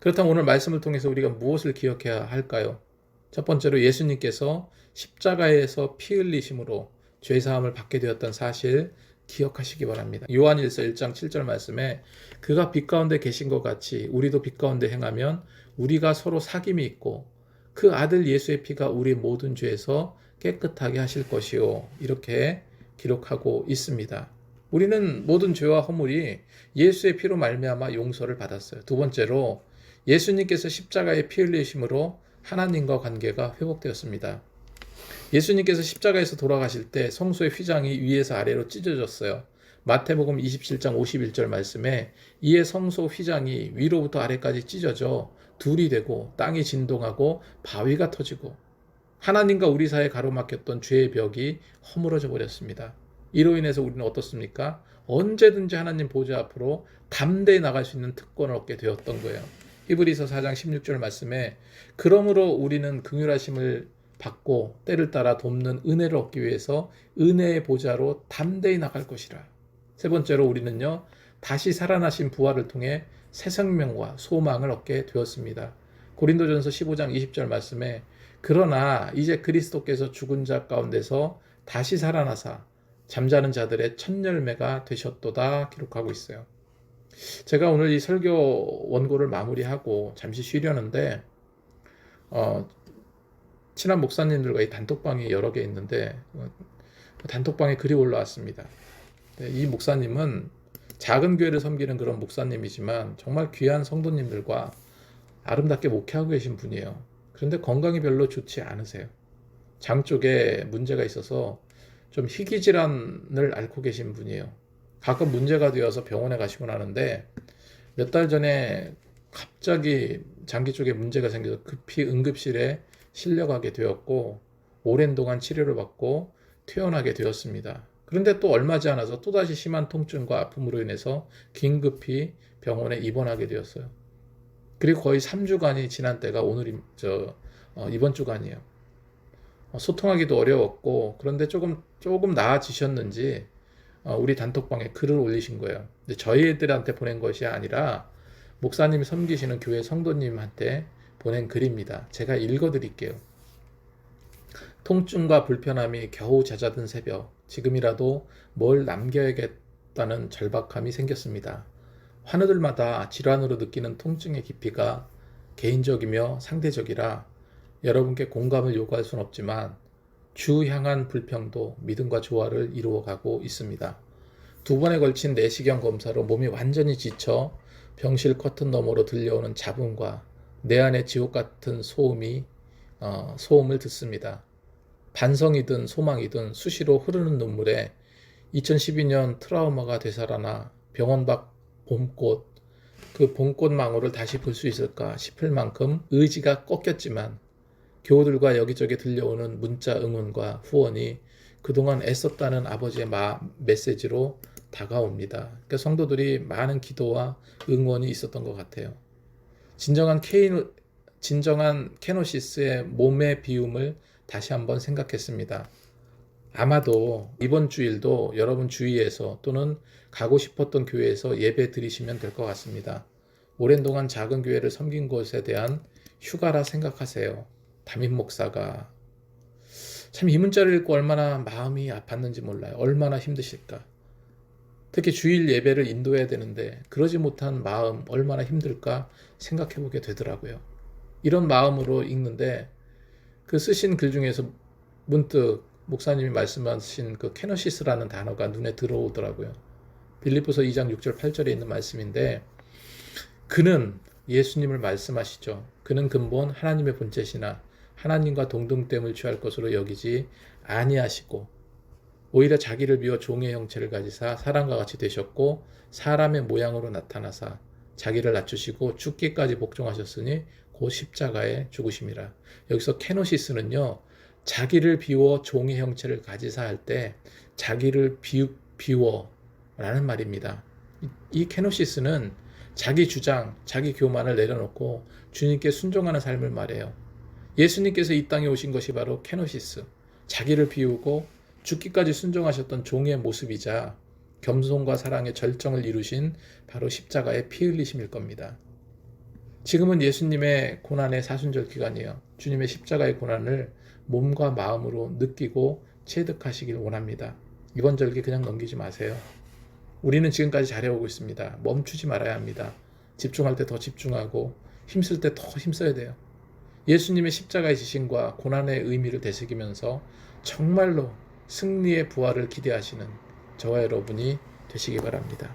그렇다면 오늘 말씀을 통해서 우리가 무엇을 기억해야 할까요? 첫 번째로 예수님께서 십자가에서 피 흘리심으로 죄사함을 받게 되었던 사실 기억하시기 바랍니다. 요한일서 1장 7절 말씀에 그가 빛 가운데 계신 것 같이 우리도 빛 가운데 행하면 우리가 서로 사귐이 있고 그 아들 예수의 피가 우리 모든 죄에서 깨끗하게 하실 것이요. 이렇게 기록하고 있습니다. 우리는 모든 죄와 허물이 예수의 피로 말미암아 용서를 받았어요. 두 번째로 예수님께서 십자가에 피 흘리심으로 하나님과 관계가 회복되었습니다. 예수님께서 십자가에서 돌아가실 때 성소의 휘장이 위에서 아래로 찢어졌어요. 마태복음 27장 51절 말씀에 이에 성소 휘장이 위로부터 아래까지 찢어져 둘이 되고 땅이 진동하고 바위가 터지고 하나님과 우리 사이에 가로막혔던 죄의 벽이 허물어져 버렸습니다. 이로 인해서 우리는 어떻습니까? 언제든지 하나님 보좌 앞으로 담대히 나갈 수 있는 특권을 얻게 되었던 거예요. 히브리서 4장 16절 말씀에 그러므로 우리는 긍휼하심을 받고 때를 따라 돕는 은혜를 얻기 위해서 은혜의 보좌로 담대히 나갈 것이라. 세 번째로 우리는요, 다시 살아나신 부활을 통해 새 생명과 소망을 얻게 되었습니다. 고린도전서 15장 20절 말씀에 그러나 이제 그리스도께서 죽은 자 가운데서 다시 살아나사 잠자는 자들의 첫 열매가 되셨도다 기록하고 있어요. 제가 오늘 이 설교 원고를 마무리하고 잠시 쉬려는데 친한 목사님들과 이 단톡방이 여러 개 있는데 단톡방에 글이 올라왔습니다. 이 목사님은 작은 교회를 섬기는 그런 목사님이지만 정말 귀한 성도님들과 아름답게 목회하고 계신 분이에요. 그런데 건강이 별로 좋지 않으세요. 장 쪽에 문제가 있어서 좀 희귀질환을 앓고 계신 분이에요. 가끔 문제가 되어서 병원에 가시곤 하는데 몇 달 전에 갑자기 장기 쪽에 문제가 생겨서 급히 응급실에 실려가게 되었고 오랜 동안 치료를 받고 퇴원하게 되었습니다. 그런데 또 얼마 지 않아서 또다시 심한 통증과 아픔으로 인해서 긴급히 병원에 입원하게 되었어요. 그리고 거의 3주간이 지난 때가 이번 주간이에요. 소통하기도 어려웠고 그런데 조금 나아지셨는지 우리 단톡방에 글을 올리신 거예요. 근데 저희들한테 보낸 것이 아니라 목사님이 섬기시는 교회 성도님한테 보낸 글입니다. 제가 읽어드릴게요. 통증과 불편함이 겨우 잦아든 새벽, 지금이라도 뭘 남겨야겠다는 절박함이 생겼습니다. 환우들마다 질환으로 느끼는 통증의 깊이가 개인적이며 상대적이라 여러분께 공감을 요구할 수는 없지만 주 향한 불평도 믿음과 조화를 이루어가고 있습니다. 2번에 걸친 내시경 검사로 몸이 완전히 지쳐 병실 커튼 너머로 들려오는 잡음과 내 안의 지옥 같은 소음을 듣습니다. 반성이든 소망이든 수시로 흐르는 눈물에 2012년 트라우마가 되살아나 병원 밖 봄꽃, 그 봄꽃 망울을 다시 볼 수 있을까 싶을 만큼 의지가 꺾였지만 교우들과 여기저기 들려오는 문자 응원과 후원이 그동안 애썼다는 아버지의 메시지로 다가옵니다. 그러니까 성도들이 많은 기도와 응원이 있었던 것 같아요. 진정한 케노시스의 몸의 비움을 다시 한번 생각했습니다. 아마도 이번 주일도 여러분 주위에서 또는 가고 싶었던 교회에서 예배 드리시면 될 것 같습니다. 오랜 동안 작은 교회를 섬긴 것에 대한 휴가라 생각하세요. 담임 목사가 참 이 문자를 읽고 얼마나 마음이 아팠는지 몰라요. 얼마나 힘드실까. 특히 주일 예배를 인도해야 되는데 그러지 못한 마음 얼마나 힘들까 생각해 보게 되더라고요. 이런 마음으로 읽는데 그 쓰신 글 중에서 문득 목사님이 말씀하신 그 케노시스라는 단어가 눈에 들어오더라고요. 빌립보서 2장 6절 8절에 있는 말씀인데 그는 예수님을 말씀하시죠. 그는 근본 하나님의 본체시나 하나님과 동등됨을 취할 것으로 여기지 아니하시고 오히려 자기를 비워 종의 형체를 가지사 사람과 같이 되셨고 사람의 모양으로 나타나사 자기를 낮추시고 죽기까지 복종하셨으니 곧 십자가에 죽으심이라. 여기서 케노시스는요. 자기를 비워 종의 형체를 가지사 할 때 자기를 비워 라는 말입니다. 이 케노시스는 자기 주장, 자기 교만을 내려놓고 주님께 순종하는 삶을 말해요. 예수님께서 이 땅에 오신 것이 바로 케노시스, 자기를 비우고 죽기까지 순종하셨던 종의 모습이자 겸손과 사랑의 절정을 이루신 바로 십자가의 피 흘리심일 겁니다. 지금은 예수님의 고난의 사순절 기간이에요. 주님의 십자가의 고난을 몸과 마음으로 느끼고 체득하시길 원합니다. 이번 절기 그냥 넘기지 마세요. 우리는 지금까지 잘해오고 있습니다. 멈추지 말아야 합니다. 집중할 때 더 집중하고 힘쓸 때 더 힘써야 돼요. 예수님의 십자가의 지신과 고난의 의미를 되새기면서 정말로 승리의 부활을 기대하시는 저와 여러분이 되시기 바랍니다.